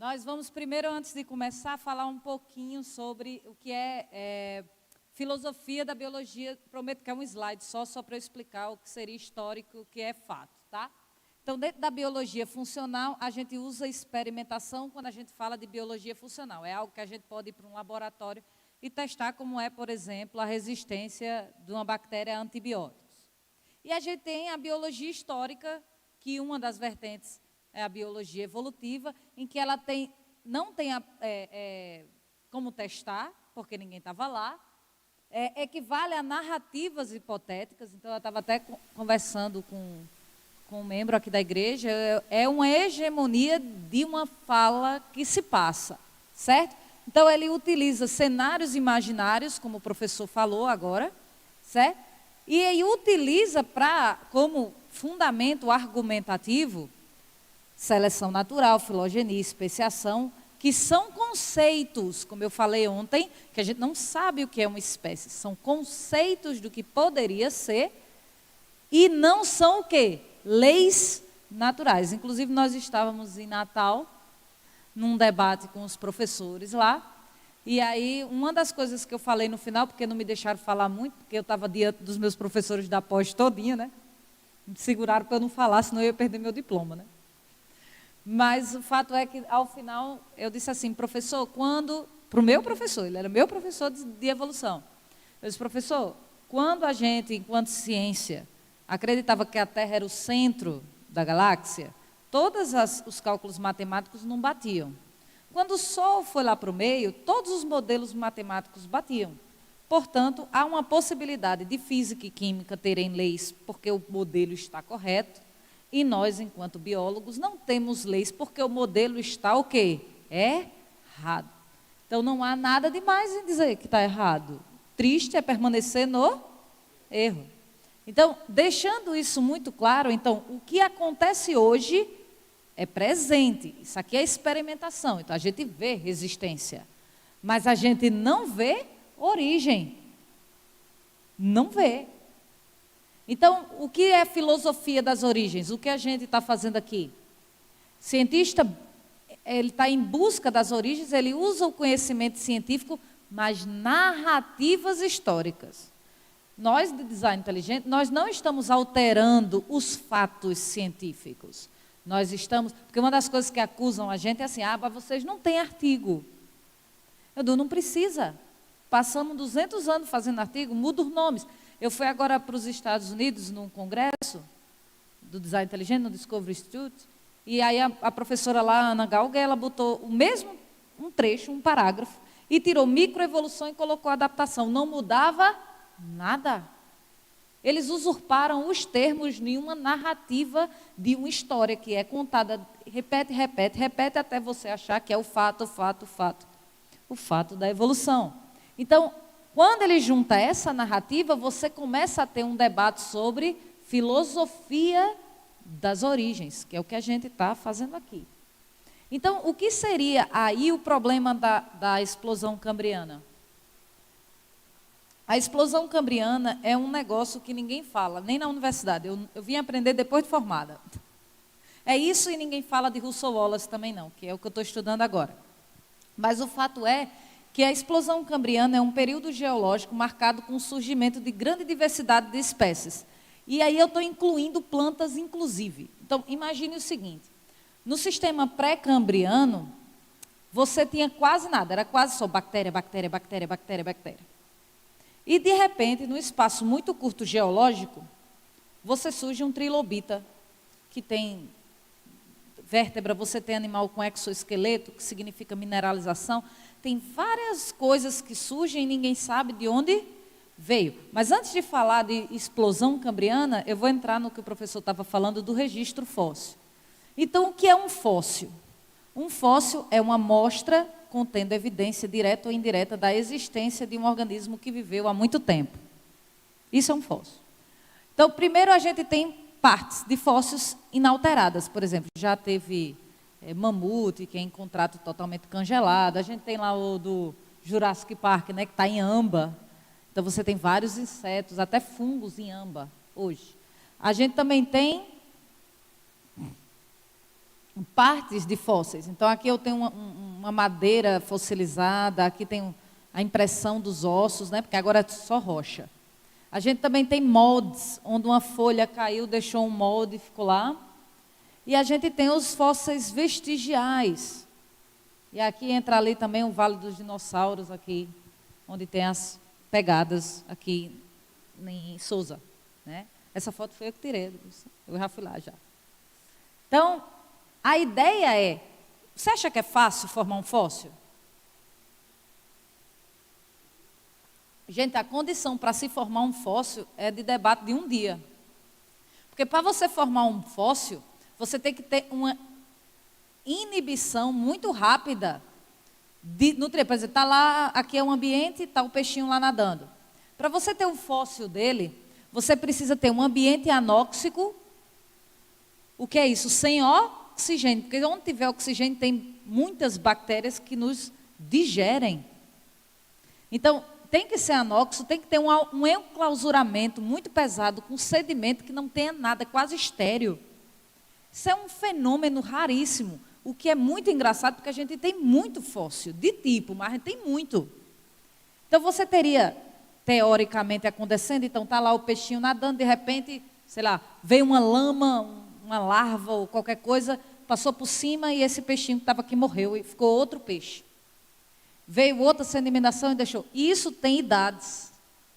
Nós vamos primeiro, antes de começar, falar um pouquinho sobre o que é filosofia da biologia. Prometo que é um slide só para eu explicar o que seria histórico, o que é fato, tá? Então, dentro da biologia funcional, a gente usa experimentação quando a gente fala de biologia funcional. É algo que a gente pode ir para um laboratório e testar, como é, por exemplo, a resistência de uma bactéria a antibióticos. E a gente tem a biologia histórica, que uma das vertentes é a biologia evolutiva, em que ela não tem como testar, porque ninguém estava lá, equivale a narrativas hipotéticas. Então, eu estava até conversando com um membro aqui da igreja, é uma hegemonia de uma fala que se passa, certo? Então, ele utiliza cenários imaginários, como o professor falou agora, certo? E ele utiliza como fundamento argumentativo seleção natural, filogenia, especiação, que são conceitos, como eu falei ontem, que a gente não sabe o que é uma espécie, são conceitos do que poderia ser e não são o quê? Leis naturais. Inclusive, nós estávamos em Natal, num debate com os professores lá, e aí uma das coisas que eu falei no final, porque não me deixaram falar muito, porque eu estava diante dos meus professores da pós todinha, né? Me seguraram para eu não falar, senão eu ia perder meu diploma, né? Mas o fato é que, ao final, eu disse assim, professor, para o meu professor, ele era meu professor de evolução. Eu disse, professor, quando a gente, enquanto ciência, acreditava que a Terra era o centro da galáxia, todos os cálculos matemáticos não batiam. Quando o Sol foi lá para o meio, todos os modelos matemáticos batiam. Portanto, há uma possibilidade de física e química terem leis porque o modelo está correto, e nós, enquanto biólogos, não temos leis porque o modelo está o quê? Errado. Então, não há nada demais em dizer que está errado. Triste é permanecer no erro. Então, deixando isso muito claro, então, o que acontece hoje é presente. Isso aqui é experimentação. Então, a gente vê resistência. Mas a gente não vê origem. Não vê. Então, o que é filosofia das origens? O que a gente está fazendo aqui? Cientista, ele está em busca das origens, ele usa o conhecimento científico, mas narrativas históricas. Nós, de design inteligente, nós não estamos alterando os fatos científicos. Nós estamos... Porque uma das coisas que acusam a gente é assim, mas vocês não têm artigo. Eu digo, não precisa. Passamos 200 anos fazendo artigo, muda os nomes. Eu fui agora para os Estados Unidos num congresso do Design Inteligente, no Discovery Institute, e aí a professora lá, Ana Galga, ela botou um trecho, um parágrafo, e tirou microevolução e colocou adaptação. Não mudava nada. Eles usurparam os termos de uma narrativa de uma história que é contada, repete até você achar que é o fato da evolução. Então, quando ele junta essa narrativa, você começa a ter um debate sobre filosofia das origens, que é o que a gente está fazendo aqui. Então, o que seria aí o problema da explosão cambriana? A explosão cambriana é um negócio que ninguém fala, nem na universidade. Eu vim aprender depois de formada. É isso, e ninguém fala de Russell Wallace também não, que é o que eu estou estudando agora. Mas o fato é que a explosão cambriana é um período geológico marcado com o surgimento de grande diversidade de espécies. E aí eu estou incluindo plantas, inclusive. Então, imagine o seguinte, no sistema pré-cambriano, você tinha quase nada, era quase só bactéria. E, de repente, num espaço muito curto geológico, você surge um trilobita, que tem vértebra, você tem animal com exoesqueleto, que significa mineralização. Tem várias coisas que surgem e ninguém sabe de onde veio. Mas antes de falar de explosão cambriana, eu vou entrar no que o professor estava falando do registro fóssil. Então, o que é um fóssil? Um fóssil é uma amostra contendo evidência direta ou indireta da existência de um organismo que viveu há muito tempo. Isso é um fóssil. Então, primeiro a gente tem partes de fósseis inalteradas. Por exemplo, já teve mamute, que é encontrado totalmente congelado. A gente tem lá o do Jurassic Park, né, que está em amba. Então, você tem vários insetos, até fungos em amba, hoje. A gente também tem partes de fósseis. Então, aqui eu tenho uma madeira fossilizada, aqui tem a impressão dos ossos, né? Porque agora é só rocha. A gente também tem moldes, onde uma folha caiu, deixou um molde e ficou lá. E a gente tem os fósseis vestigiais. E aqui entra ali também o Vale dos Dinossauros, aqui, onde tem as pegadas aqui em Sousa, né? Essa foto foi eu que tirei, eu já fui lá já. Então, a ideia é, você acha que é fácil formar um fóssil? Gente, a condição para se formar um fóssil é de debate de um dia. Porque para você formar um fóssil, você tem que ter uma inibição muito rápida de nutrientes. Por exemplo, está lá, aqui é um ambiente, está o peixinho lá nadando. Para você ter um fóssil dele, você precisa ter um ambiente anóxico. O que é isso? Sem oxigênio. Porque onde tiver oxigênio, tem muitas bactérias que nos digerem. Então, tem que ser anóxico, tem que ter um enclausuramento muito pesado, com sedimento que não tenha nada, quase estéril. Isso é um fenômeno raríssimo, o que é muito engraçado, porque a gente tem muito fóssil, de tipo, mas a gente tem muito. Então, você teria, teoricamente, acontecendo, então está lá o peixinho nadando, de repente, sei lá, veio uma lama, uma larva ou qualquer coisa, passou por cima e esse peixinho que estava aqui morreu e ficou outro peixe. Veio outra sedimentação e deixou. Isso tem idades.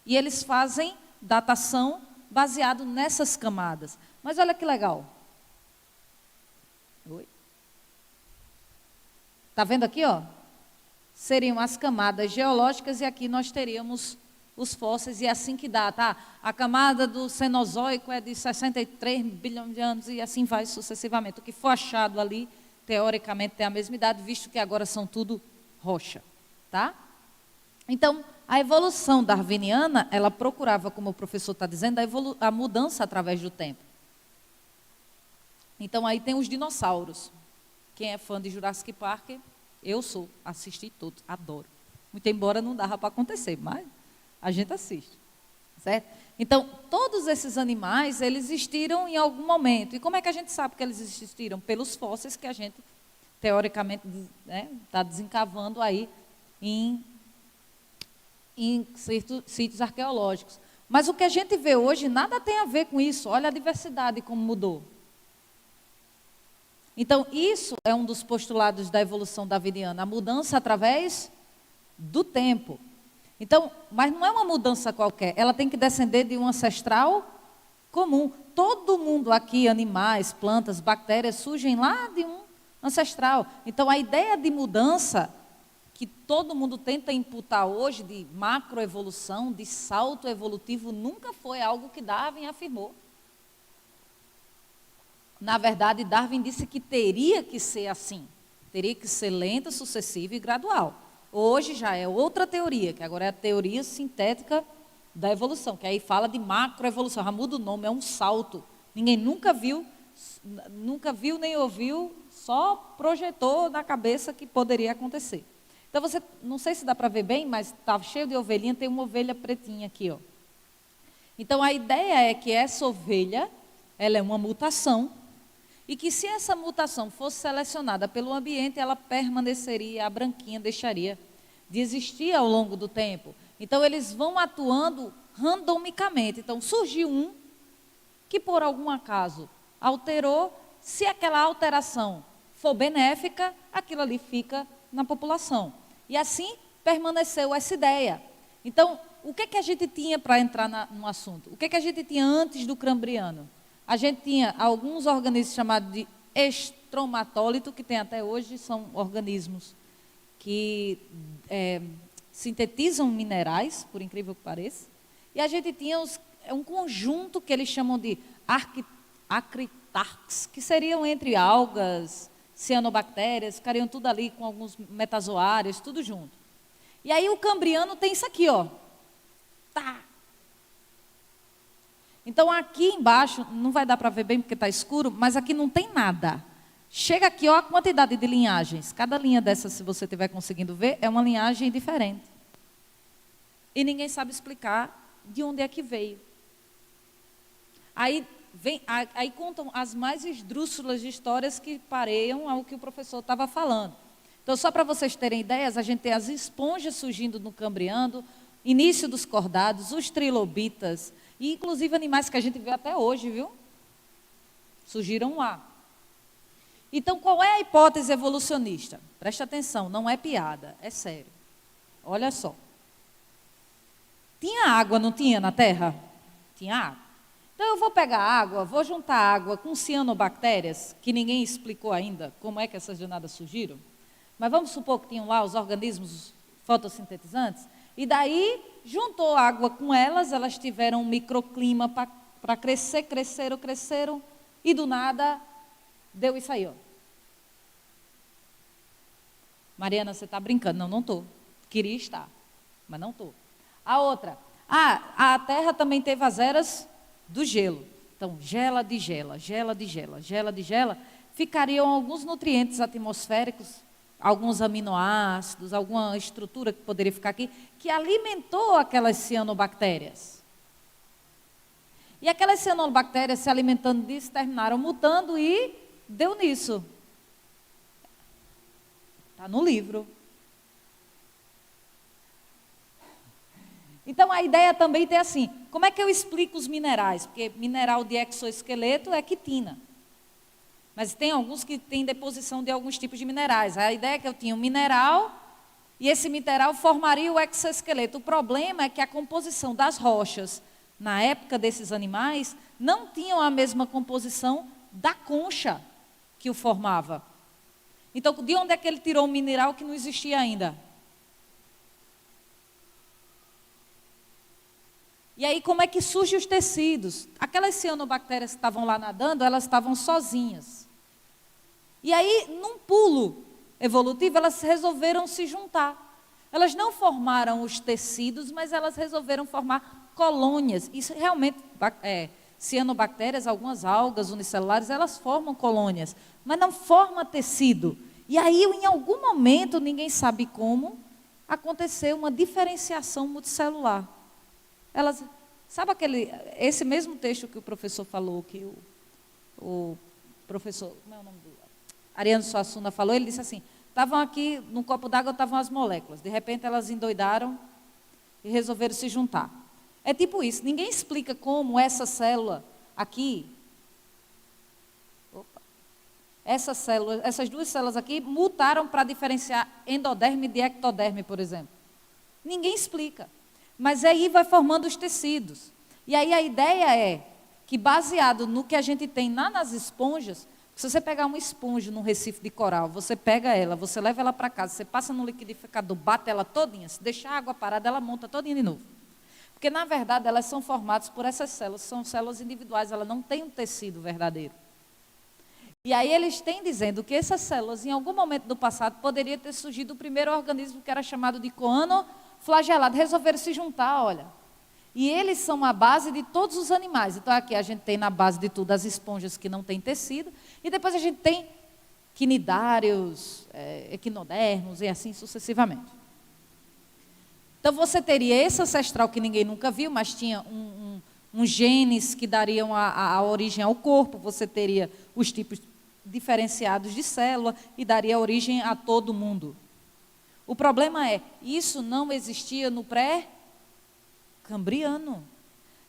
E eles fazem datação baseado nessas camadas. Mas olha que legal. Oi? Está vendo aqui, ó? Seriam as camadas geológicas e aqui nós teríamos os fósseis, e é assim que dá, tá? A camada do Cenozoico é de 63 bilhões de anos e assim vai sucessivamente. O que for achado ali, teoricamente, tem a mesma idade, visto que agora são tudo rocha, tá? Então, a evolução darwiniana, ela procurava, como o professor está dizendo, a mudança através do tempo. Então, aí tem os dinossauros. Quem é fã de Jurassic Park, eu sou, assisti todos, adoro. Muito embora não dava para acontecer, mas a gente assiste, certo? Então, todos esses animais, eles existiram em algum momento. E como é que a gente sabe que eles existiram? Pelos fósseis que a gente, teoricamente, está desencavando aí em sítios arqueológicos. Mas o que a gente vê hoje nada tem a ver com isso. Olha a diversidade como mudou. Então, isso é um dos postulados da evolução darwiniana, a mudança através do tempo. Então, mas não é uma mudança qualquer, ela tem que descender de um ancestral comum. Todo mundo aqui, animais, plantas, bactérias, surgem lá de um ancestral. Então, a ideia de mudança que todo mundo tenta imputar hoje, de macroevolução, de salto evolutivo, nunca foi algo que Darwin afirmou. Na verdade, Darwin disse que teria que ser assim. Teria que ser lenta, sucessiva e gradual. Hoje já é outra teoria, que agora é a teoria sintética da evolução, que aí fala de macroevolução. Já muda o nome, é um salto. Ninguém nunca viu nem ouviu, só projetou na cabeça que poderia acontecer. Então, você, não sei se dá para ver bem, mas está cheio de ovelhinha, tem uma ovelha pretinha aqui, ó. Então, a ideia é que essa ovelha, ela é uma mutação, e que se essa mutação fosse selecionada pelo ambiente, ela permaneceria, a branquinha deixaria de existir ao longo do tempo. Então, eles vão atuando randomicamente. Então, surgiu um que, por algum acaso, alterou. Se aquela alteração for benéfica, aquilo ali fica na população. E assim permaneceu essa ideia. Então, o que a gente tinha para entrar no assunto? O que a gente tinha antes do Cambriano? A gente tinha alguns organismos chamados de estromatólito, que tem até hoje, são organismos que sintetizam minerais, por incrível que pareça. E a gente tinha um conjunto que eles chamam de acritarques, que seriam entre algas, cianobactérias, ficariam tudo ali com alguns metazoários, tudo junto. E aí o Cambriano tem isso aqui, ó. Tá. Então, aqui embaixo, não vai dar para ver bem porque está escuro, mas aqui não tem nada. Chega aqui, ó, a quantidade de linhagens. Cada linha dessa, se você estiver conseguindo ver, é uma linhagem diferente. E ninguém sabe explicar de onde é que veio. Aí aí contam as mais esdrúxulas de histórias que pareiam ao que o professor estava falando. Então, só para vocês terem ideias, a gente tem as esponjas surgindo no Cambriano, início dos cordados, os trilobitas, e inclusive animais que a gente vê até hoje, viu? Surgiram lá. Então, qual é a hipótese evolucionista? Presta atenção, não é piada, é sério. Olha só. Tinha água, não tinha na Terra? Tinha água. Então, eu vou pegar água, vou juntar água com cianobactérias, que ninguém explicou ainda como é que essas danadas surgiram. Mas vamos supor que tinham lá os organismos fotossintetizantes, e daí juntou água com elas, elas tiveram um microclima para crescer, cresceram, e do nada deu isso aí, ó. Mariana, você está brincando? Não, não estou. Queria estar, mas não estou. A outra, a Terra também teve as eras do gelo. Então, gela de gela, ficariam alguns nutrientes atmosféricos, alguns aminoácidos, alguma estrutura que poderia ficar aqui, que alimentou aquelas cianobactérias. E aquelas cianobactérias se alimentando disso, terminaram mutando e deu nisso. Está no livro. Então, a ideia também tem assim, como é que eu explico os minerais? Porque mineral de exoesqueleto é quitina. Mas tem alguns que têm deposição de alguns tipos de minerais. A ideia é que eu tinha um mineral e esse mineral formaria o exoesqueleto. O problema é que a composição das rochas, na época desses animais, não tinham a mesma composição da concha que o formava. Então, de onde é que ele tirou um mineral que não existia ainda? E aí, como é que surgem os tecidos? Aquelas cianobactérias que estavam lá nadando, elas estavam sozinhas. E aí, num pulo evolutivo, elas resolveram se juntar. Elas não formaram os tecidos, mas elas resolveram formar colônias. Isso realmente, cianobactérias, algumas algas unicelulares, elas formam colônias, mas não formam tecido. E aí, em algum momento, ninguém sabe como, aconteceu uma diferenciação multicelular. Elas, sabe esse mesmo texto que o professor falou, que o professor, como é o nome do... Ariano Suassuna falou, ele disse assim, estavam aqui, num copo d'água estavam as moléculas, de repente elas endoidaram e resolveram se juntar. É tipo isso, ninguém explica como essa célula aqui, essas duas células aqui mutaram para diferenciar endoderme de ectoderme, por exemplo. Ninguém explica. Mas aí vai formando os tecidos. E aí a ideia é que, baseado no que a gente tem nas esponjas, se você pegar uma esponja num recife de coral, você pega ela, você leva ela para casa, você passa no liquidificador, bate ela todinha, se deixar a água parada, ela monta todinha de novo. Porque, na verdade, elas são formadas por essas células, são células individuais, ela não tem um tecido verdadeiro. E aí eles têm dizendo que essas células, em algum momento do passado, poderia ter surgido o primeiro organismo que era chamado de coanoflagelado. Resolveram se juntar, olha. E eles são a base de todos os animais. Então, aqui a gente tem na base de tudo as esponjas que não têm tecido. E depois a gente tem quinidários, equinodermos e assim sucessivamente. Então, você teria esse ancestral que ninguém nunca viu, mas tinha uns genes que dariam a origem ao corpo. Você teria os tipos diferenciados de célula e daria origem a todo mundo. O problema é, isso não existia no pré-cambriano.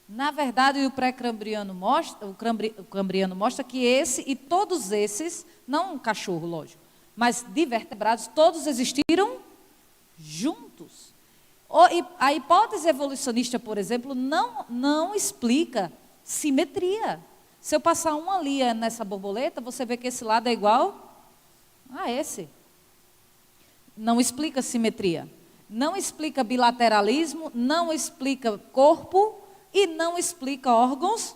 Na verdade, o pré-cambriano mostra, o cambriano mostra que esse e todos esses, não um cachorro, lógico, mas de vertebrados, todos existiram juntos. A hipótese evolucionista, por exemplo, não explica simetria. Se eu passar uma linha nessa borboleta, você vê que esse lado é igual a esse. Não explica simetria. Não explica bilateralismo, não explica corpo e não explica órgãos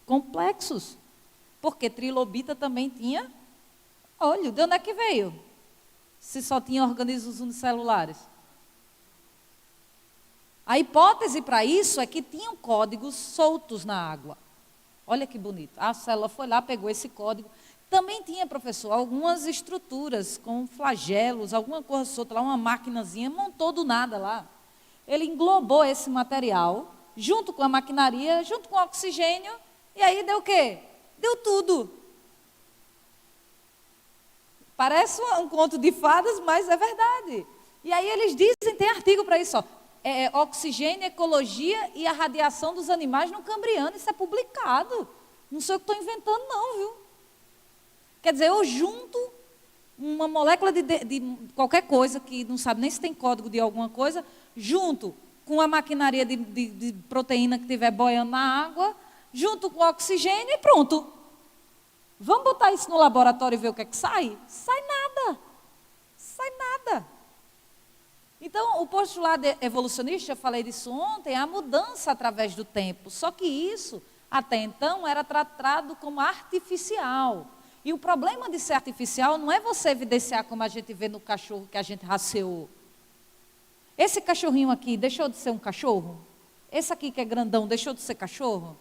complexos. Porque trilobita também tinha olho. De onde é que veio? Se só tinha organismos unicelulares. A hipótese para isso é que tinham códigos soltos na água. Olha que bonito. A célula foi lá, pegou esse código. Também tinha, professor, algumas estruturas com flagelos, alguma coisa solta lá, uma maquinazinha, montou do nada lá. Ele englobou esse material, junto com a maquinaria, junto com o oxigênio, e E aí deu o quê? Deu tudo. Parece um conto de fadas, mas é verdade. E aí eles dizem, tem artigo para isso, ó, oxigênio, ecologia e a radiação dos animais no Cambriano. Isso é publicado. Não sei o que estou inventando não, viu? Quer dizer, eu junto uma molécula de qualquer coisa, que não sabe nem se tem código de alguma coisa, junto com a maquinaria de proteína que estiver boiando na água, junto com o oxigênio e pronto. Vamos botar isso no laboratório e ver o que é que sai? Sai nada. Sai nada. Então, o postulado evolucionista, eu falei disso ontem, é a mudança através do tempo. Só que isso, até então, era tratado como artificial. E o problema de ser artificial não é você evidenciar como a gente vê no cachorro que a gente raceou. Esse cachorrinho aqui deixou de ser um cachorro? Esse aqui que é grandão deixou de ser cachorro?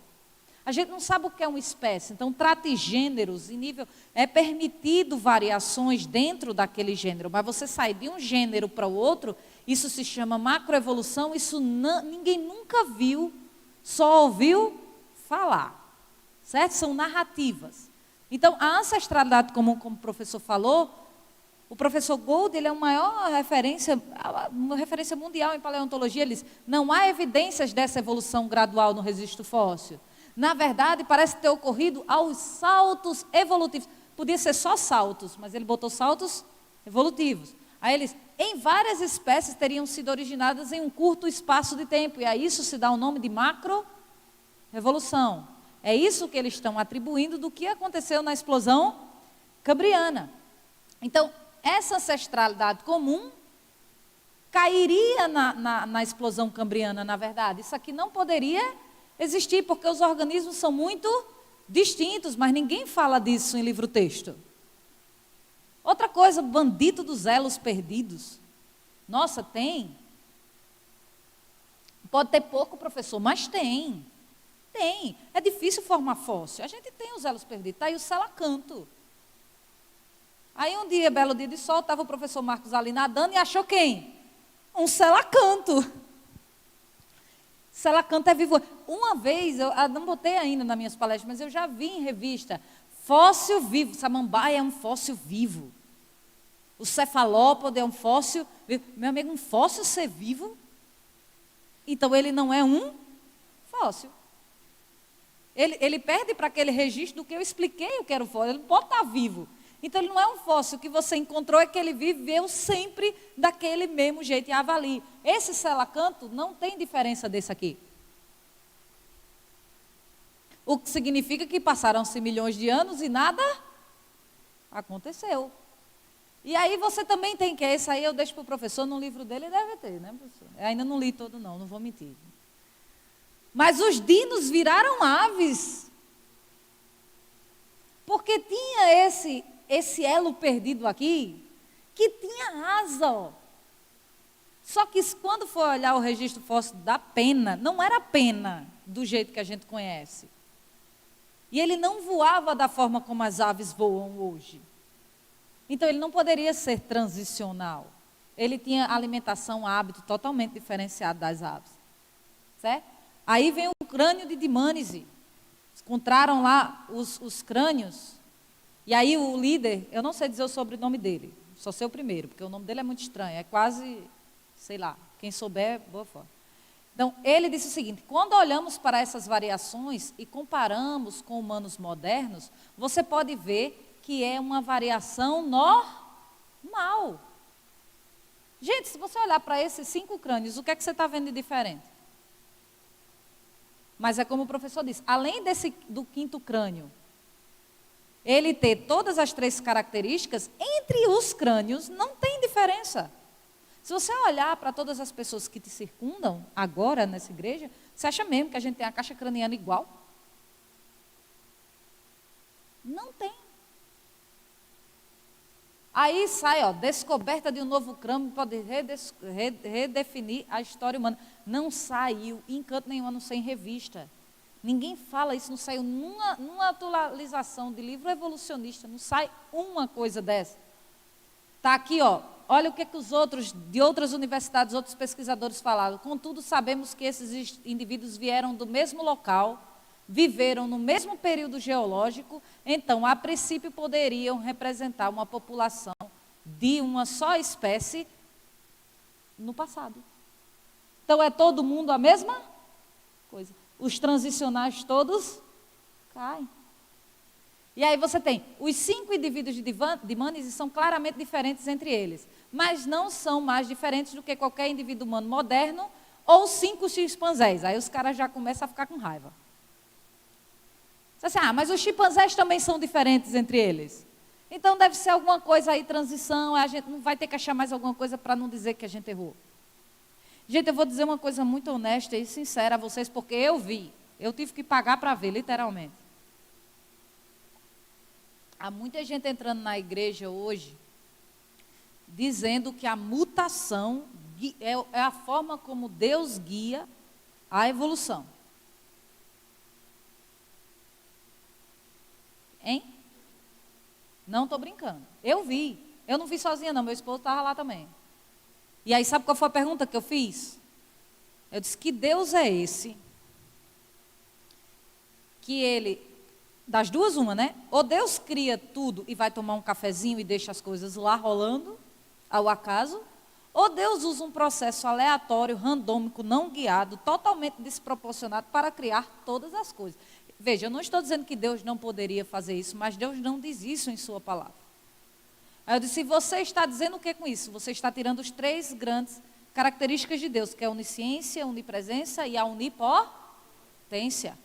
A gente não sabe o que é uma espécie. Então, trata gêneros em nível... É permitido variações dentro daquele gênero, mas você sai de um gênero para o outro, isso se chama macroevolução, isso ninguém nunca viu, só ouviu falar. Certo? São narrativas. Então, a ancestralidade comum, como o professor falou, o professor Gould, ele é uma referência mundial em paleontologia. Ele diz, não há evidências dessa evolução gradual no registro fóssil. Na verdade, parece ter ocorrido aos saltos evolutivos. Podia ser só saltos, mas ele botou saltos evolutivos. Aí eles, em várias espécies teriam sido originadas em um curto espaço de tempo. E a isso se dá o nome de macroevolução. É isso que eles estão atribuindo do que aconteceu na explosão cambriana. Então, essa ancestralidade comum cairia na explosão cambriana, na verdade. Isso aqui não poderia existir, porque os organismos são muito distintos, mas ninguém fala disso em livro-texto. Outra coisa, bandido dos elos perdidos. Nossa, tem. Pode ter pouco, professor, mas tem. Tem. É difícil formar fóssil. A gente tem os elos perdidos. Está aí o selacanto. Aí um dia, belo dia de sol, estava o professor Marcos ali nadando e achou quem? Um selacanto. Selacanto é vivo. Uma vez, eu não botei ainda nas minhas palestras, mas eu já vi em revista, fóssil vivo. Samambaia é um fóssil vivo. O cefalópode é um fóssil vivo. Meu amigo, um fóssil ser vivo? Então ele não é um fóssil. Ele perde para aquele registro do que eu expliquei o que era o fóssil. Ele não pode estar vivo. Então, ele não é um fóssil. O que você encontrou é que ele viveu sempre daquele mesmo jeito e avalie. Esse selacanto não tem diferença desse aqui. O que significa que passaram-se milhões de anos e nada aconteceu. E aí você também tem que... Esse aí eu deixo para o professor, no livro dele deve ter, né, professor? Eu ainda não li todo não vou mentir. Mas os dinos viraram aves. Porque tinha esse elo perdido aqui, que tinha asa. Ó. Só que quando for olhar o registro fóssil da pena, não era pena do jeito que a gente conhece. E ele não voava da forma como as aves voam hoje. Então ele não poderia ser transicional. Ele tinha alimentação, hábito totalmente diferenciado das aves. Certo? Aí vem o crânio de Dimânese. Encontraram lá os crânios. E aí o líder, eu não sei dizer o sobrenome dele, só sei o primeiro, porque o nome dele é muito estranho, é quase, sei lá, quem souber, boa forma. Então, ele disse o seguinte, quando olhamos para essas variações e comparamos com humanos modernos, você pode ver que é uma variação normal. Gente, se você olhar para esses 5 crânios, o que é que você está vendo de diferente? Mas é como o professor disse, além do 5º crânio, ele ter todas as 3 características, entre os crânios não tem diferença. Se você olhar para todas as pessoas que te circundam agora nessa igreja, você acha mesmo que a gente tem a caixa craniana igual? Não tem. Aí sai, ó, descoberta de um novo crânio pode redefinir a história humana. Não saiu em canto nenhum, a não ser em revista. Ninguém fala isso, não saiu numa atualização de livro evolucionista, não sai uma coisa dessa. Está aqui, ó, olha o que os outros, de outras universidades, outros pesquisadores falaram. Contudo, sabemos que esses indivíduos vieram do mesmo local, viveram no mesmo período geológico, então, a princípio, poderiam representar uma população de uma só espécie no passado. Então, é todo mundo a mesma coisa. Os transicionais todos caem. E aí você tem os 5 indivíduos de Dmanise são claramente diferentes entre eles, mas não são mais diferentes do que qualquer indivíduo humano moderno ou 5 chimpanzés. Aí os caras já começam a ficar com raiva. Você diz assim, mas os chimpanzés também são diferentes entre eles. Então deve ser alguma coisa aí, transição, a gente não vai ter que achar mais alguma coisa para não dizer que a gente errou. Gente, eu vou dizer uma coisa muito honesta e sincera a vocês, porque eu vi. Eu tive que pagar para ver, literalmente. Há muita gente entrando na igreja hoje, dizendo que a mutação é a forma como Deus guia a evolução. Hein? Não estou brincando. Eu vi. Eu não vi sozinha não, meu esposo estava lá também. E aí sabe qual foi a pergunta que eu fiz? Eu disse, que Deus é esse? Que ele, das duas uma, né? Ou Deus cria tudo e vai tomar um cafezinho e deixa as coisas lá rolando, ao acaso, ou Deus usa um processo aleatório, randômico, não guiado, totalmente desproporcionado para criar todas as coisas. Veja, eu não estou dizendo que Deus não poderia fazer isso, mas Deus não diz isso em sua palavra. Aí eu disse, você está dizendo o que com isso? Você está tirando as 3 grandes características de Deus, que é a onisciência, a onipresença e a onipotência.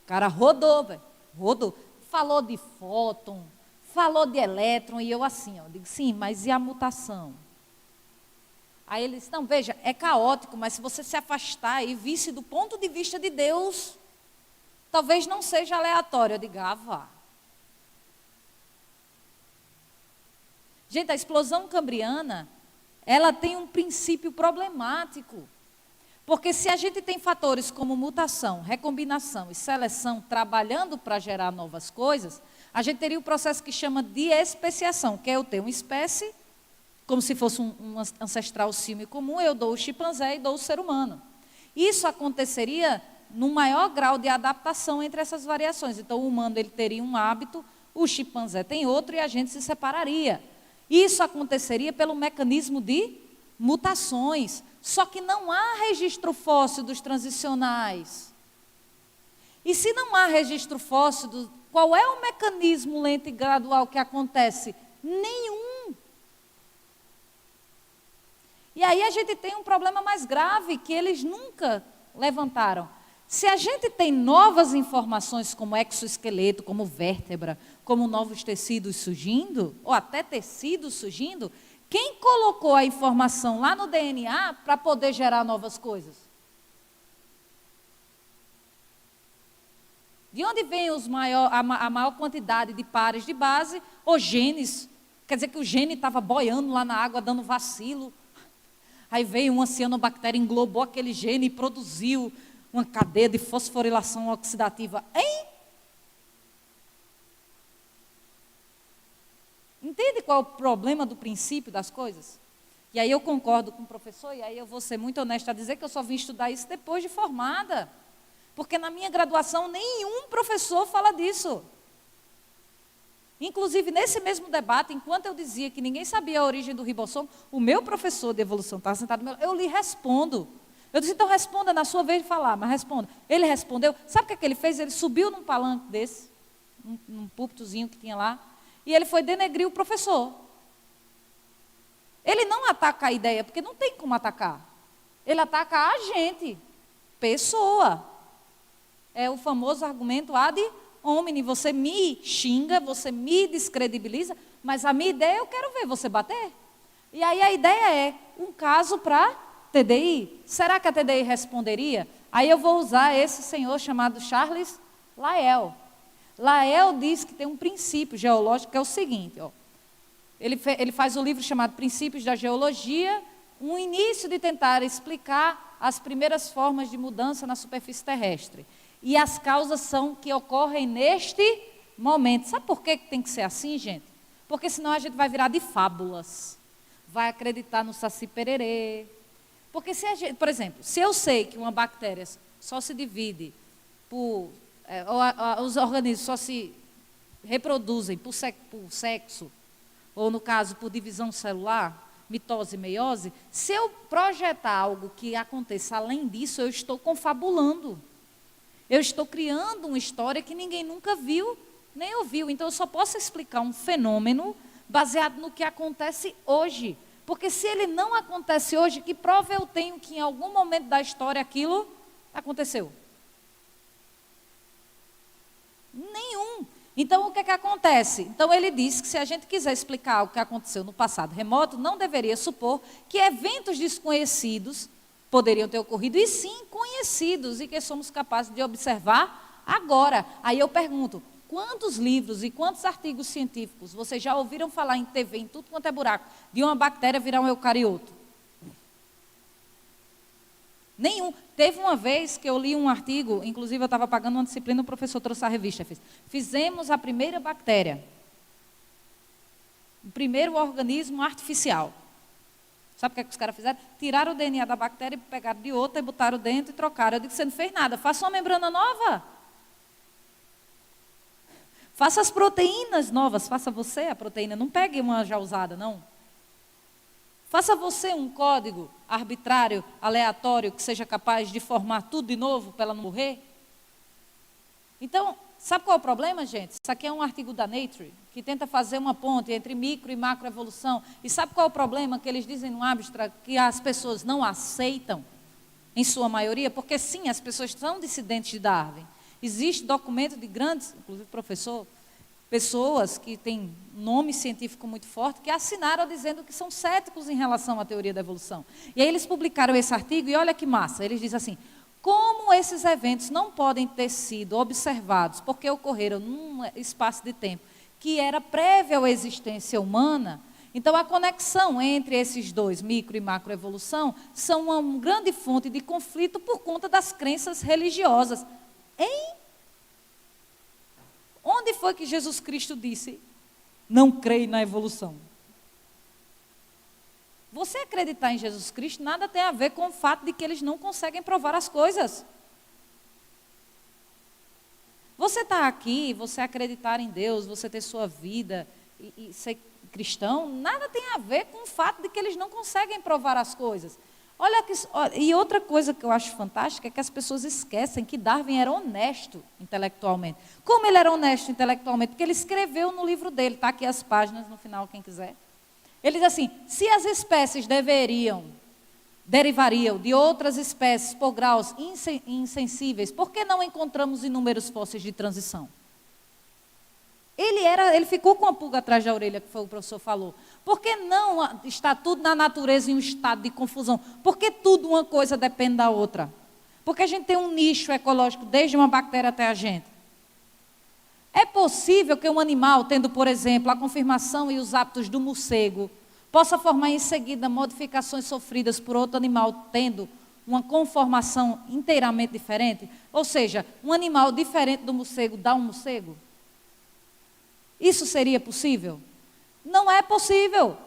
O cara rodou, velho, rodou. Falou de fóton, falou de elétron, e eu assim, ó, digo, sim, mas e a mutação? Aí ele disse, não, veja, é caótico, mas se você se afastar e visse do ponto de vista de Deus, talvez não seja aleatório. Eu digo, vá. Gente, a explosão cambriana, ela tem um princípio problemático. Porque se a gente tem fatores como mutação, recombinação e seleção trabalhando para gerar novas coisas, a gente teria o processo que chama de especiação, que é eu ter uma espécie, como se fosse um ancestral símio comum, eu dou o chimpanzé e dou o ser humano. Isso aconteceria no maior grau de adaptação entre essas variações. Então, o humano ele teria um hábito, o chimpanzé tem outro e a gente se separaria. Isso aconteceria pelo mecanismo de mutações. Só que não há registro fóssil dos transicionais. E se não há registro fóssil, qual é o mecanismo lento e gradual que acontece? Nenhum. E aí a gente tem um problema mais grave que eles nunca levantaram. Se a gente tem novas informações como exoesqueleto, como vértebra, como novos tecidos surgindo, ou até tecidos surgindo, quem colocou a informação lá no DNA para poder gerar novas coisas? De onde vem a maior quantidade de pares de base ou genes? Quer dizer que o gene estava boiando lá na água, dando vacilo. Aí veio uma cianobactéria, englobou aquele gene e produziu uma cadeia de fosforilação oxidativa. Hein? Entende qual é o problema do princípio das coisas? E aí eu concordo com o professor, e aí eu vou ser muito honesta a dizer que eu só vim estudar isso depois de formada. Porque na minha graduação nenhum professor fala disso. Inclusive, nesse mesmo debate, enquanto eu dizia que ninguém sabia a origem do ribossomo, o meu professor de evolução estava sentado no meu lado, eu lhe respondo. Eu disse, então responda na sua vez de falar, mas responda. Ele respondeu, sabe o que ele fez? Ele subiu num palanque desse, num púlpitozinho que tinha lá, e ele foi denegrir o professor. Ele não ataca a ideia, porque não tem como atacar. Ele ataca a gente, pessoa. É o famoso argumento ad hominem. Você me xinga, você me descredibiliza, mas a minha ideia eu quero ver você bater. E aí a ideia é um caso para TDI. Será que a TDI responderia? Aí eu vou usar esse senhor chamado Charles Lyell. Lyell diz que tem um princípio geológico que é o seguinte, ó. Ele faz um livro chamado Princípios da Geologia, um início de tentar explicar as primeiras formas de mudança na superfície terrestre. E as causas são que ocorrem neste momento. Sabe por que tem que ser assim, gente? Porque senão a gente vai virar de fábulas. Vai acreditar no Saci Pererê. Porque se a gente, por exemplo, se eu sei que uma bactéria só se divide os organismos só se reproduzem por sexo, ou no caso por divisão celular, mitose e meiose, se eu projetar algo que aconteça além disso, eu estou confabulando. Eu estou criando uma história que ninguém nunca viu, nem ouviu. Então eu só posso explicar um fenômeno baseado no que acontece hoje. Porque se ele não acontece hoje, que prova eu tenho que em algum momento da história aquilo aconteceu? Nenhum. Então, o que acontece? Então, ele diz que se a gente quiser explicar o que aconteceu no passado remoto, não deveria supor que eventos desconhecidos poderiam ter ocorrido, e sim conhecidos, e que somos capazes de observar agora. Aí eu pergunto, quantos livros e quantos artigos científicos vocês já ouviram falar em TV, em tudo quanto é buraco, de uma bactéria virar um eucarioto? Nenhum. Teve uma vez que eu li um artigo, inclusive eu estava pagando uma disciplina, o professor trouxe a revista, fizemos a primeira bactéria, o primeiro organismo artificial. Sabe o que os caras fizeram? Tiraram o DNA da bactéria, pegaram de outra e botaram dentro e trocaram. Eu disse, você não fez nada, faça uma membrana nova. Faça as proteínas novas, faça você a proteína, não pegue uma já usada, não. Faça você um código arbitrário, aleatório, que seja capaz de formar tudo de novo para ela não morrer. Então, sabe qual é o problema, gente? Isso aqui é um artigo da Nature, que tenta fazer uma ponte entre micro e macroevolução. E sabe qual é o problema que eles dizem no abstract, que as pessoas não aceitam, em sua maioria? Porque sim, as pessoas são dissidentes de Darwin. Existe documento de grandes, inclusive professor, pessoas que têm nome científico muito forte, que assinaram dizendo que são céticos em relação à teoria da evolução. E aí eles publicaram esse artigo e olha que massa, eles dizem assim, como esses eventos não podem ter sido observados, porque ocorreram num espaço de tempo que era prévio à existência humana, então a conexão entre esses dois, micro e macroevolução, são uma grande fonte de conflito por conta das crenças religiosas. Onde foi que Jesus Cristo disse, não creio na evolução? Você acreditar em Jesus Cristo nada tem a ver com o fato de que eles não conseguem provar as coisas. Você está aqui, você acreditar em Deus, você ter sua vida e ser cristão, nada tem a ver com o fato de que eles não conseguem provar as coisas. E outra coisa que eu acho fantástica é que as pessoas esquecem que Darwin era honesto intelectualmente. Como ele era honesto intelectualmente? Porque ele escreveu no livro dele, está aqui as páginas no final, quem quiser. Ele diz assim, se as espécies derivariam de outras espécies por graus insensíveis, por que não encontramos inúmeros fósseis de transição? Ele ficou com a pulga atrás da orelha, que foi o professor falou. Por que não está tudo na natureza em um estado de confusão? Por que tudo uma coisa depende da outra? Porque a gente tem um nicho ecológico, desde uma bactéria até a gente. É possível que um animal, tendo, por exemplo, a conformação e os hábitos do morcego, possa formar em seguida modificações sofridas por outro animal, tendo uma conformação inteiramente diferente? Ou seja, um animal diferente do morcego dá um morcego? Isso seria possível? Não é possível.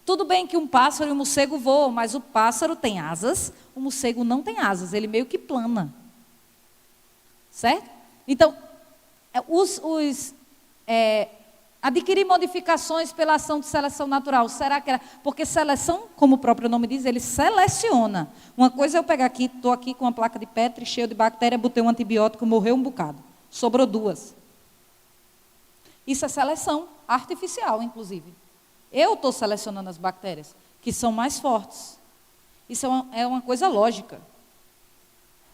Tudo bem que um pássaro e um morcego voam, mas o pássaro tem asas, o morcego não tem asas, ele meio que plana. Certo? Então, adquirir modificações pela ação de seleção natural, será que era? Porque seleção, como o próprio nome diz, ele seleciona. Uma coisa é eu pegar aqui, estou aqui com uma placa de Petri cheia de bactéria, botei um antibiótico, morreu um bocado. Sobrou 2. Isso é seleção artificial, inclusive. Eu estou selecionando as bactérias, que são mais fortes. Isso é uma coisa lógica.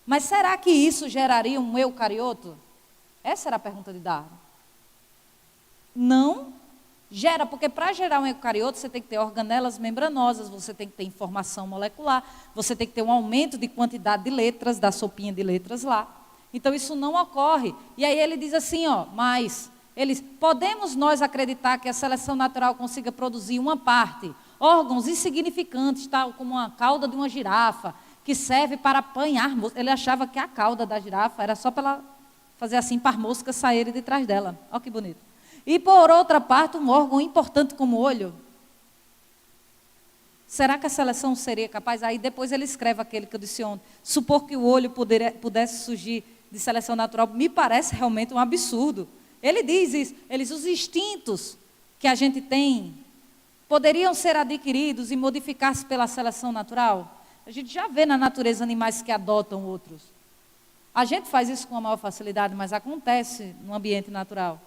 Mas será que isso geraria um eucarioto? Essa era a pergunta de Darwin. Não gera, porque para gerar um eucarioto você tem que ter organelas membranosas, você tem que ter informação molecular, você tem que ter um aumento de quantidade de letras, da sopinha de letras lá. Então isso não ocorre. E aí ele diz assim, podemos nós acreditar que a seleção natural consiga produzir uma parte, órgãos insignificantes, tal como a cauda de uma girafa, que serve para apanhar moscas. Ele achava que a cauda da girafa era só para ela fazer assim para as moscas saírem de trás dela. Olha que bonito. E por outra parte, um órgão importante como o olho. Será que a seleção seria capaz? Aí depois ele escreve aquele que eu disse ontem. Supor que o olho pudesse surgir de seleção natural me parece realmente um absurdo. Ele diz isso, os instintos que a gente tem poderiam ser adquiridos e modificar-se pela seleção natural. A gente já vê na natureza animais que adotam outros. A gente faz isso com a maior facilidade, mas acontece no ambiente natural.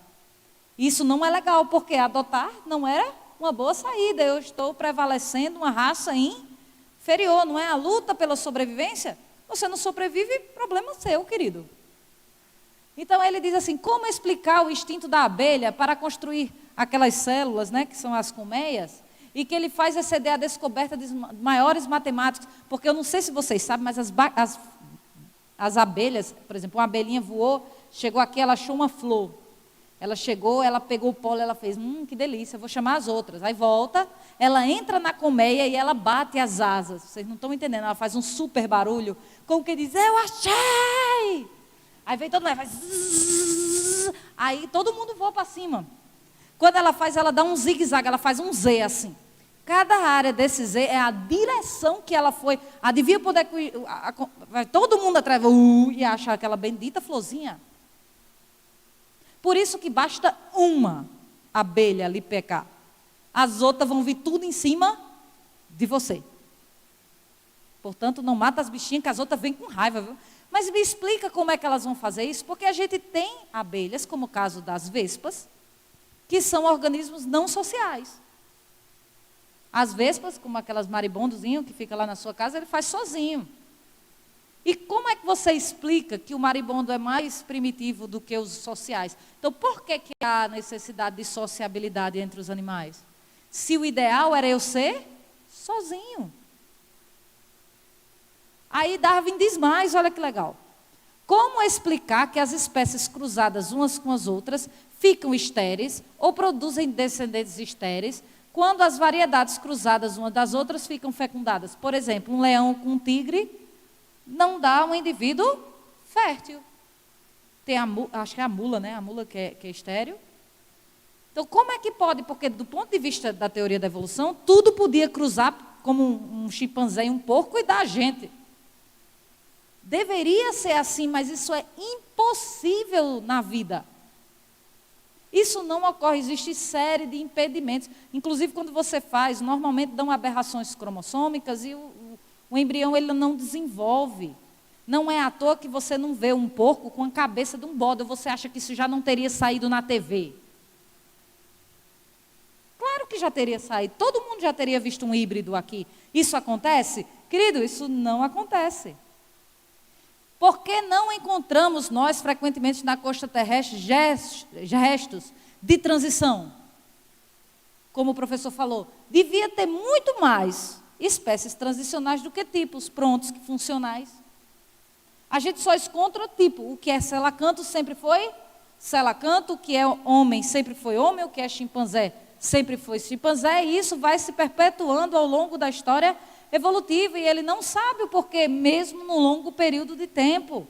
Isso não é legal, porque adotar não era uma boa saída. Eu estou prevalecendo uma raça inferior, não é a luta pela sobrevivência? Você não sobrevive, problema seu, querido. Então ele diz assim, como explicar o instinto da abelha para construir aquelas células, né, que são as colmeias, e que ele faz exceder a descoberta de maiores matemáticos, porque eu não sei se vocês sabem, mas as abelhas, por exemplo, uma abelhinha voou, chegou aqui, ela achou uma flor. Ela chegou, ela pegou o pólen, ela fez, que delícia, eu vou chamar as outras. Aí volta, ela entra na colmeia e ela bate as asas. Vocês não estão entendendo, ela faz um super barulho, como que diz, eu achei! Aí vem todo mundo, faz zzz, aí todo mundo voa para cima. Quando ela faz, ela dá um zigue-zague, ela faz um Z assim. Cada área desse Z é a direção que ela foi. Adivinha por onde é que vai todo mundo atrás e acha aquela bendita florzinha. Por isso que basta uma abelha ali pecar. As outras vão vir tudo em cima de você. Portanto, não mata as bichinhas, que as outras vêm com raiva, viu? Mas me explica como é que elas vão fazer isso, porque a gente tem abelhas, como o caso das vespas, que são organismos não sociais. As vespas, como aquelas maribondozinhas que fica lá na sua casa, ele faz sozinho. E como é que você explica que o maribondo é mais primitivo do que os sociais? Então, por que há necessidade de sociabilidade entre os animais? Se o ideal era eu ser sozinho. Aí Darwin diz mais, olha que legal. Como explicar que as espécies cruzadas umas com as outras ficam estéreis ou produzem descendentes estéreis quando as variedades cruzadas umas das outras ficam fecundadas? Por exemplo, um leão com um tigre não dá um indivíduo fértil. Tem acho que é a mula, né? A mula que é estéril. Então, como é que pode? Porque do ponto de vista da teoria da evolução, tudo podia cruzar como um chimpanzé e um porco e dar a gente. Deveria ser assim, mas isso é impossível na vida. Isso não ocorre, existe série de impedimentos. Inclusive, quando você faz, normalmente dão aberrações cromossômicas e o embrião ele não desenvolve. Não é à toa que você não vê um porco com a cabeça de um bode, ou você acha que isso já não teria saído na TV. Claro que já teria saído, todo mundo já teria visto um híbrido aqui. Isso acontece? Querido, isso não acontece. Por que não encontramos nós, frequentemente na costa terrestre, restos de transição? Como o professor falou, devia ter muito mais espécies transicionais do que tipos prontos, funcionais. A gente só encontra tipo, o que é selacanto sempre foi selacanto, o que é homem sempre foi homem, o que é chimpanzé sempre foi chimpanzé, e isso vai se perpetuando ao longo da história evolutiva, e ele não sabe o porquê, mesmo num longo período de tempo.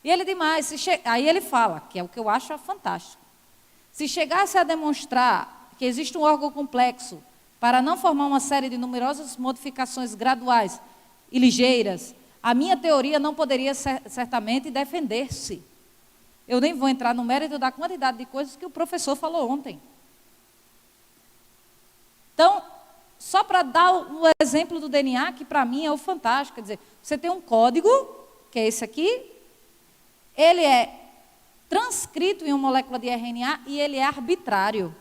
E ele demais, aí ele fala, que é o que eu acho fantástico, se chegasse a demonstrar que existe um órgão complexo para não formar uma série de numerosas modificações graduais e ligeiras, a minha teoria não poderia certamente defender-se. Eu nem vou entrar no mérito da quantidade de coisas que o professor falou ontem. Então, só para dar o exemplo do DNA, que para mim é o fantástico, quer dizer, você tem um código, que é esse aqui, ele é transcrito em uma molécula de RNA e ele é arbitrário.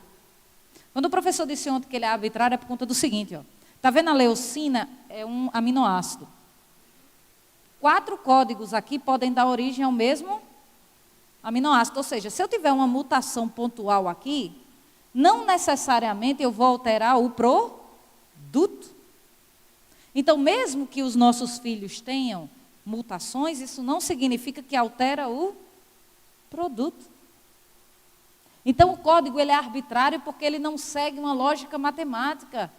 Quando o professor disse ontem que ele é arbitrário, é por conta do seguinte, está vendo a leucina? É um aminoácido. 4 códigos aqui podem dar origem ao mesmo aminoácido, ou seja, se eu tiver uma mutação pontual aqui, não necessariamente eu vou alterar o produto. Então, mesmo que os nossos filhos tenham mutações, isso não significa que altera o produto. Então, o código ele é arbitrário porque ele não segue uma lógica matemática,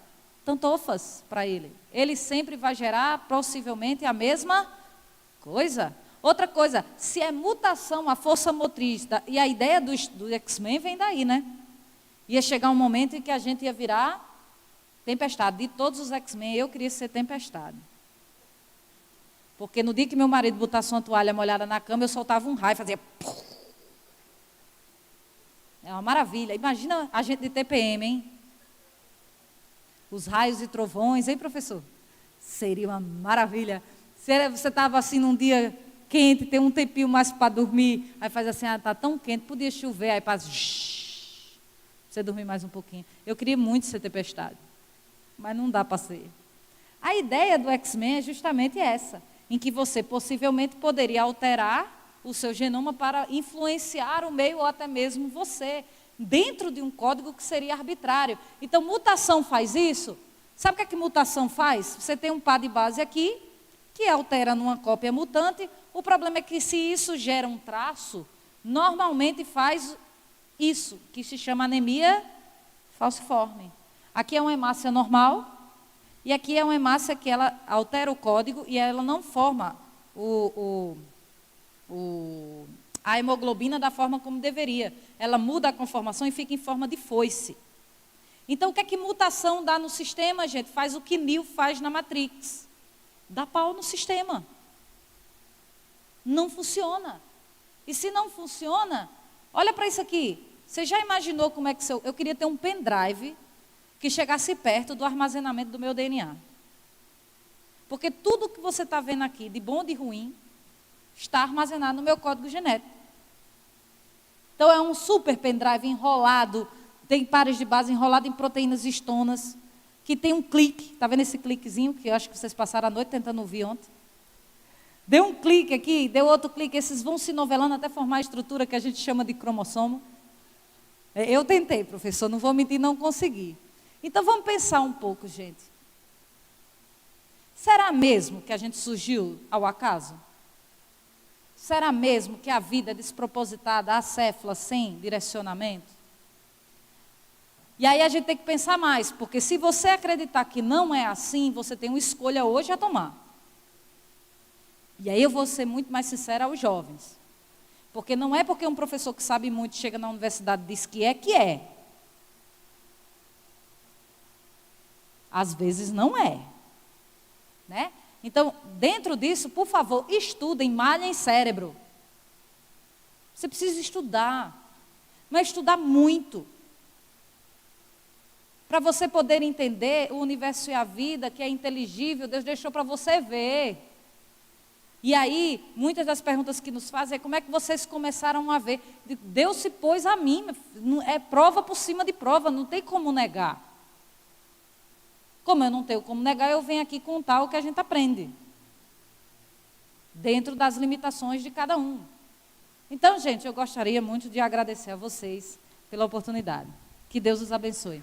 tantofas para ele. Ele sempre vai gerar, possivelmente, a mesma coisa. Outra coisa, se é mutação, a força motriz, e a ideia do X-Men vem daí, né? Ia chegar um momento em que a gente ia virar Tempestade. De todos os X-Men, eu queria ser Tempestade. Porque no dia que meu marido botasse uma toalha molhada na cama, eu soltava um raio, fazia... É uma maravilha. Imagina a gente de TPM, hein? Os raios e trovões, hein, professor? Seria uma maravilha. Se você estava assim num dia quente, tem um tempinho mais para dormir, aí faz assim, está tão quente, podia chover, aí faz... Você dormir mais um pouquinho. Eu queria muito ser tempestade, mas não dá para ser. A ideia do X-Men é justamente essa, em que você possivelmente poderia alterar o seu genoma para influenciar o meio ou até mesmo você, dentro de um código que seria arbitrário. Então, mutação faz isso? Sabe o que é que mutação faz? Você tem um par de base aqui, que altera numa cópia mutante. O problema é que se isso gera um traço, normalmente faz isso, que se chama anemia falciforme. Aqui é uma hemácia normal, e aqui é uma hemácia que ela altera o código e ela não forma a hemoglobina da forma como deveria. Ela muda a conformação e fica em forma de foice. Então, o que é que mutação dá no sistema, gente? Faz o que Neo faz na Matrix. Dá pau no sistema. Não funciona. E se não funciona, olha para isso aqui. Você já imaginou como é que eu queria ter um pendrive que chegasse perto do armazenamento do meu DNA. Porque tudo que você está vendo aqui, de bom ou de ruim, está armazenado no meu código genético. Então, é um super pendrive enrolado, tem pares de base enrolado em proteínas histonas, que tem um clique. Está vendo esse cliquezinho, que eu acho que vocês passaram a noite tentando ouvir ontem? Deu um clique aqui, deu outro clique, esses vão se novelando até formar a estrutura que a gente chama de cromossomo. Eu tentei, professor, não vou mentir, não consegui. Então, vamos pensar um pouco, gente. Será mesmo que a gente surgiu ao acaso? Será mesmo que a vida é despropositada, acéfala, sem direcionamento? E aí a gente tem que pensar mais, porque se você acreditar que não é assim, você tem uma escolha hoje a tomar. E aí eu vou ser muito mais sincera aos jovens. Porque não é porque um professor que sabe muito chega na universidade e diz que é. Às vezes não é. Né? Então, dentro disso, por favor, estudem, malhem cérebro. Você precisa estudar, mas estudar muito. Para você poder entender o universo e a vida, que é inteligível, Deus deixou para você ver. E aí, muitas das perguntas que nos fazem é como é que vocês começaram a ver. Deus se pôs a mim, é prova por cima de prova, não tem como negar. Como eu não tenho como negar, eu venho aqui contar o que a gente aprende. Dentro das limitações de cada um. Então, gente, eu gostaria muito de agradecer a vocês pela oportunidade. Que Deus os abençoe.